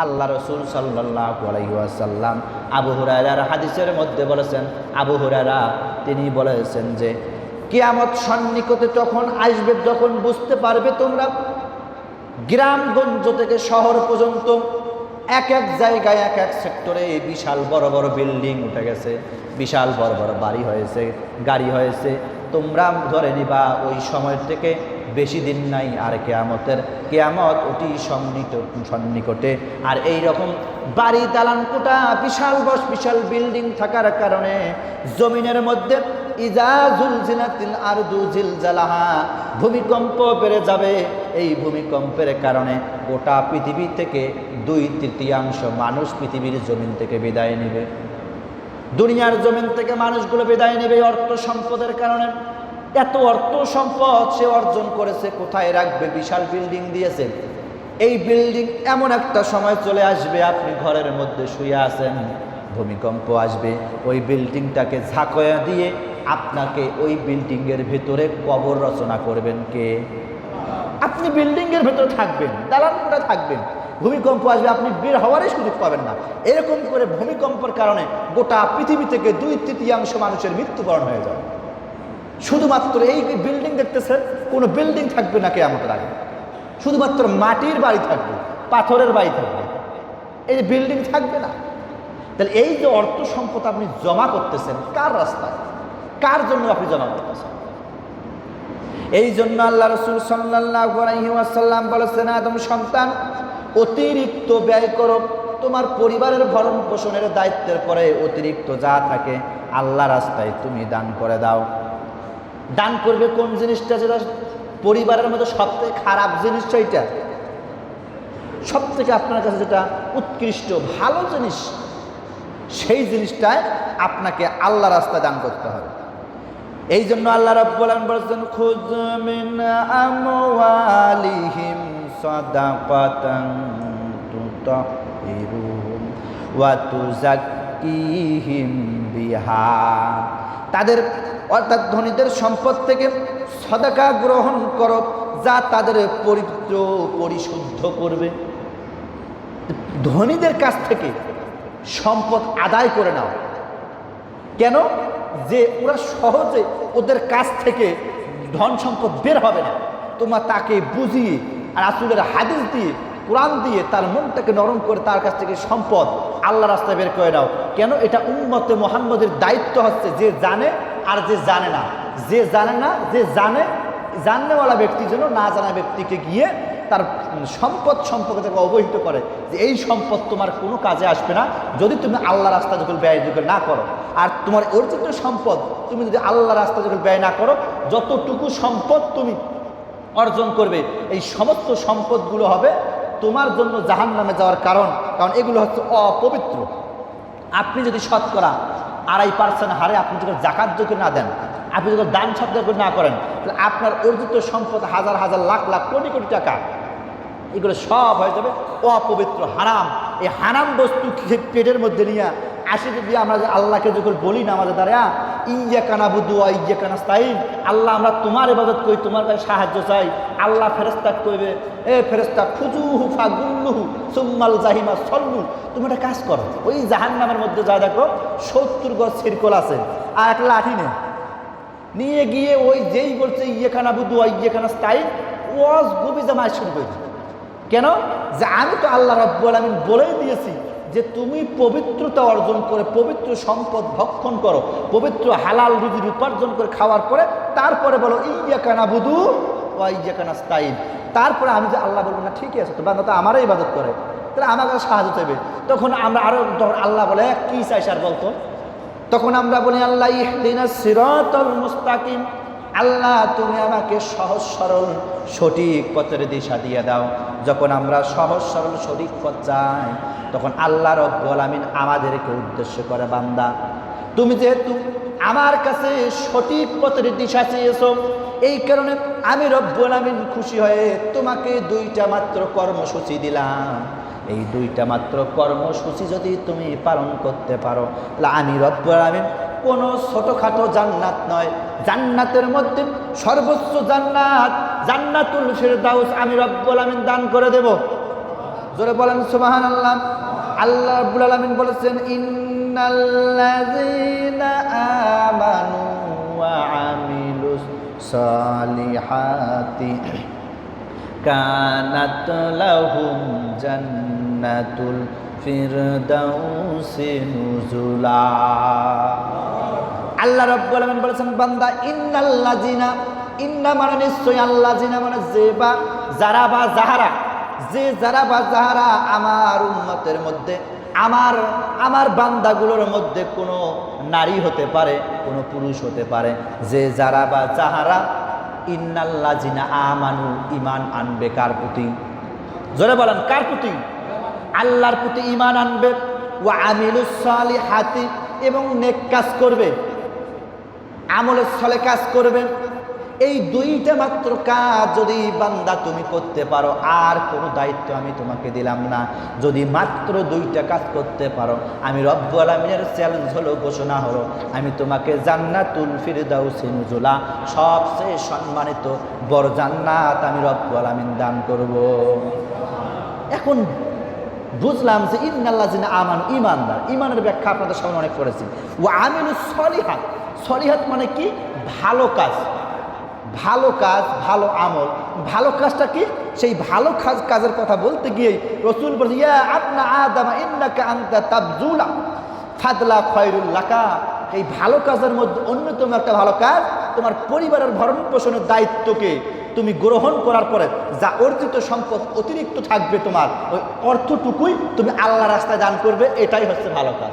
আল্লাহ রসুল সাল্লাল্লাহু আলাইহি ওয়াসাল্লাম আবু হুরায়রার হাদিসের মধ্যে বলেছেন, আবু হুরায়রা তিনি বলেছেন যে কিয়ামত সন্নিকটে তখন আসবে যখন বুঝতে পারবে তোমরা গ্রামগঞ্জ থেকে শহর পর্যন্ত এক এক জায়গায় এক এক সেক্টরে বিশাল বড় বড় বিল্ডিং উঠে গেছে, বিশাল বড় বড় বাড়ি হয়েছে, গাড়ি হয়েছে। তোমরা ধরে নিবা ওই সময় থেকে বেশি দিন নাই আর কেয়ামত অতি সন্নিকটে। আর এই রকম বাড়ি দালান কোটা বিশাল বিশাল বিল্ডিং থাকার কারণে জমিনের মধ্যে ইজা জুলজিলাতিল আরদু জিলজালাহা ভূমিকম্প বেড়ে যাবে। এই ভূমিকম্পের কারণে গোটা পৃথিবী থেকে 2/3 মানুষ পৃথিবীর জমিন থেকে বিদায় নেবে, দুনিয়ার জমিন থেকে মানুষগুলো বিদায় নেবে অর্থ সম্পদের কারণে। এত অর্থ সম্পদ সে অর্জন করেছে, কোথায় রাখবে? বিশাল বিল্ডিং দিয়েছে। এই বিল্ডিং এমন একটা সময় চলে আসবে, আপনি ঘরের মধ্যে শুয়ে আছেন, ভূমিকম্প আসবে, ওই বিল্ডিংটাকে ঝাঁকয়া দিয়ে আপনাকে ওই বিল্ডিংয়ের ভেতরে কবর রচনা করবেন কে? আপনি বিল্ডিংয়ের ভেতরে থাকবেন, দালান কোঠা থাকবেন, ভূমিকম্প আসবে, আপনি বের হওয়ারই সুযোগ পাবেন না। এরকম করে ভূমিকম্পের কারণে গোটা পৃথিবী থেকে 2/3 মানুষের মৃত্যুবরণ হয়ে যায়। শুধুমাত্র এই বিল্ডিং দেখতেছেন, কোনো বিল্ডিং থাকবে না কিয়ামতের আগে, শুধুমাত্র মাটির বাড়ি থাকবে, পাথরের বাড়ি থাকবে, এই বিল্ডিং থাকবে না। তাহলে এই যে অর্থ সম্পদ আপনি জমা করতেছেন কার রাস্তায়, কার জন্য আপনি জমা করতেছেন? এই জন্য আল্লাহ রাসূল সাল্লাল্লাহু আলাইহি ওয়াসাল্লাম বলেছেন, আদম সন্তান অতিরিক্ত ব্যয় করো, তোমার পরিবারের ভরণ পোষণের দায়িত্বের পরে অতিরিক্ত যা থাকে আল্লাহ রাস্তায় তুমি দান করে দাও। দান করবে কোন জিনিসটা? যেটা পরিবারের মধ্যে সবথেকে খারাপ জিনিস, সেইটা সব থেকে আপনার কাছে যেটা উৎকৃষ্ট ভালো জিনিস, সেই জিনিসটায় আপনাকে আল্লাহ রাস্তায় দান করতে হবে। এই জন্য আল্লাহ রাব্বুল আলামিন বলেছেন, খুয মিন আমওয়ালিহিম সাদাকাতান তুতাহিরুহুম ওয়া তুযাক্কিহিম বিহা। তাদের অর্থাৎ ধনীদের সম্পদ থেকে সদকা গ্রহণ করো, যা তাদের পবিত্র পরিশুদ্ধ করবে। ধনীদের কাছ থেকে সম্পদ আদায় করে নাও। কেন? যে ওরা সহজে ওদের কাছ থেকে ধন সম্পদ বের হবে না, তোমরা তাকে বুঝিয়ে আর রাসূলের হাদিস দিয়ে কোরআন দিয়ে তার মনটাকে নরম করে তার কাছ থেকে সম্পদ আল্লাহ রাস্তায় বের করে নাও। কেন? এটা উম্মতে মুহাম্মদের দায়িত্ব হচ্ছে, যে জানে আর যে জানে না, যে জানে না যে জানে, জাননেওয়ালা ব্যক্তি যেন না জানা ব্যক্তিকে গিয়ে তার সম্পদ সম্পর্কে তাকে অবহিত করে যে এই সম্পদ তোমার কোনো কাজে আসবে না যদি তুমি আল্লাহ রাস্তা যখন ব্যয় না করো। আর তোমার অর্জিত সম্পদ তুমি যদি আল্লাহ রাস্তা যখন ব্যয় না করো, যতটুকু সম্পদ তুমি অর্জন করবে এই সমস্ত সম্পদগুলো হবে তোমার জন্য জাহান্নামে যাওয়ার কারণ। কারণ এগুলো হচ্ছে অপবিত্র। আপনি যদি শতকরা 2.5% হারে আপনি যখন জাকাত যখন না দেন, আপনি যখন দান সৎকার করে না করেন, তাহলে আপনার অর্জিত সম্পদ হাজার হাজার লাখ লাখ কোটি কোটি টাকা এগুলো সব হয়ে যাবে অপবিত্র, হারাম। এই হারাম বস্তু পেটের মধ্যে নিয়ে আসে যদি আমরা আল্লাহকে যখন বলি না আমাদের দ্বারা ইয়্যাকা না'বুদু ওয়া ইয়্যাকা নাস্তাঈন, আল্লাহ আমরা তোমার ইবাদত করি, তোমার কাছে সাহায্য চাই। আল্লাহ ফেরেশতা কইবে, এ ফেরেশতা খুজুহু ফাগুল্লুহু সুম্মাল জাহিমা সল্লু, তুমি একটা কাজ করো, ওই জাহান্নামের মধ্যে যা দেখো 70 গজ ছিরকল আছে আর একটা লাঠি নিয়ে গিয়ে ওই যেই বলছে ইয়্যাকা না'বুদু ওয়া ইয়্যাকা নাস্তাঈন ওয়াজ গবি জামায় শুরু করে। কেন? যে আমি তো আল্লাহ রাব্বুল আলামিন বলেই দিয়েছি যে তুমি পবিত্রতা অর্জন করে পবিত্র সম্পদ ভক্ষণ করো, পবিত্র হালাল রুজি উপার্জন করে খাওয়ার পরে তারপরে বলো ইয়্যাকা না'বুদু ওয়া ইয়্যাকা নাস্তাঈন। তারপরে আমি যে আল্লাহ বলবো না ঠিকই আছে, তো বান্দা তো আমারই ইবাদত করে, তাহলে আমার কাছে সাহায্য চাইবে। তখন আমরা আরো তখন আল্লাহ বলে কি চাইছে আর বলতো, তখন আমরা বলি আল্লাহ ইহদিনাস সিরাতাল মুস্তাকিম, আল্লাহ তুমি আমাকে সহজ সরল সঠিক পথের দিশা দিয়ে দাও। যখন আমরা সহজ সরল সঠিক পথ চাই, তখন আল্লাহ রাব্বুল আমিন আমাদেরকে উদ্দেশ্য করে, বান্দা তুমি যেহেতু আমার কাছে সঠিক পথের দিশা চেয়েছো, এই কারণে আমি রাব্বুল আমিন খুশি হয়ে তোমাকে 2টা মাত্র কর্মসূচি দিলাম। এই 2টা মাত্র কর্মসূচি যদি তুমি পালন করতে পারো, তাহলে আমি রাব্বুল আমিন কোনো ছোটখাটো জান্নাত নয়, জান্নাতের মধ্যে সর্বোচ্চ জান্নাত জান্নাতুল ফিরদাউস আমি রব্বুল আমিন দান করে দেব। জোরে বলেন সুবহানাল্লাহ। আল্লাহ রাব্বুল আলামিন বলেছেন, ইন্নাল্লাযীনা আমানু ওয়া আমিলুস সালিহাতি কানাত লাহুম জান্নাতুল ফিরদাউসি নুজুলা। আল্লাহ রাব্বুল আলামিন বলেছেন, বান্দা ইন্নাল্লাযীনা, ইন্না মানে নিশ্চয়, আল্লাযীনা মানে যে বা যারা বা যাহারা, যে যারা বা যাহারা আমার উম্মতের মধ্যে, আমার বান্দাগুলোর মধ্যে কোনো নারী হতে পারে, কোনো পুরুষ হতে পারে, যে যারা বা যাহারা ইন্নাল্লাযীনা আমানু, ঈমান আনবে কার প্রতি? জোরে বলেন কার প্রতি? আল্লাহর প্রতি ঈমান আনবে। ওয়া আমিলুস সালিহাতি, এবং নেক কাজ করবে, আমলের সালেহ কাজ করবে। এই দুইটা মাত্র কাজ যদি বান্দা তুমি করতে পারো, আর কোনো দায়িত্ব আমি তোমাকে দিলাম না, যদি মাত্র দুইটা কাজ করতে পারো, আমি রব্বুল আলামিনের চ্যালেঞ্জ হলো, ঘোষণা হলো, আমি তোমাকে জান্নাতুল ফিরদাউসি নুজুলা, সবচেয়ে সম্মানিত বড় জান্নাত আমি রব্বুল আলামিন দান করব। এখন বুঝলাম যে ইন্নাল্লাযীনা আমানু, ঈমানদার, ঈমানের ব্যাখ্যা আপনাদের সামনে অনেক করেছি। ওয়া আমিলুস সলিহাত, সলিহাত মানে কি? ভালো কাজ, ভালো কাজ, ভালো আমল। ভালো কাজটা কি? সেই ভালো কাজের কথা বলতে গিয়ে রাসূল বলেন, ইয়া আবনা আদম ইন্নাকা আনতা তাবজুলা ফাদলা খায়রুল লাকা। এই ভালো কাজের মধ্যে অন্যতম একটা ভালো কাজ, তোমার পরিবারের ভরণ পোষণের দায়িত্বকে তুমি গ্রহণ করার পরে যা অর্জিত সম্পদ অতিরিক্ত থাকবে, তোমার ওই অর্থটুকুই তুমি আল্লাহর রাস্তায় দান করবে, এটাই হচ্ছে ভালো কাজ।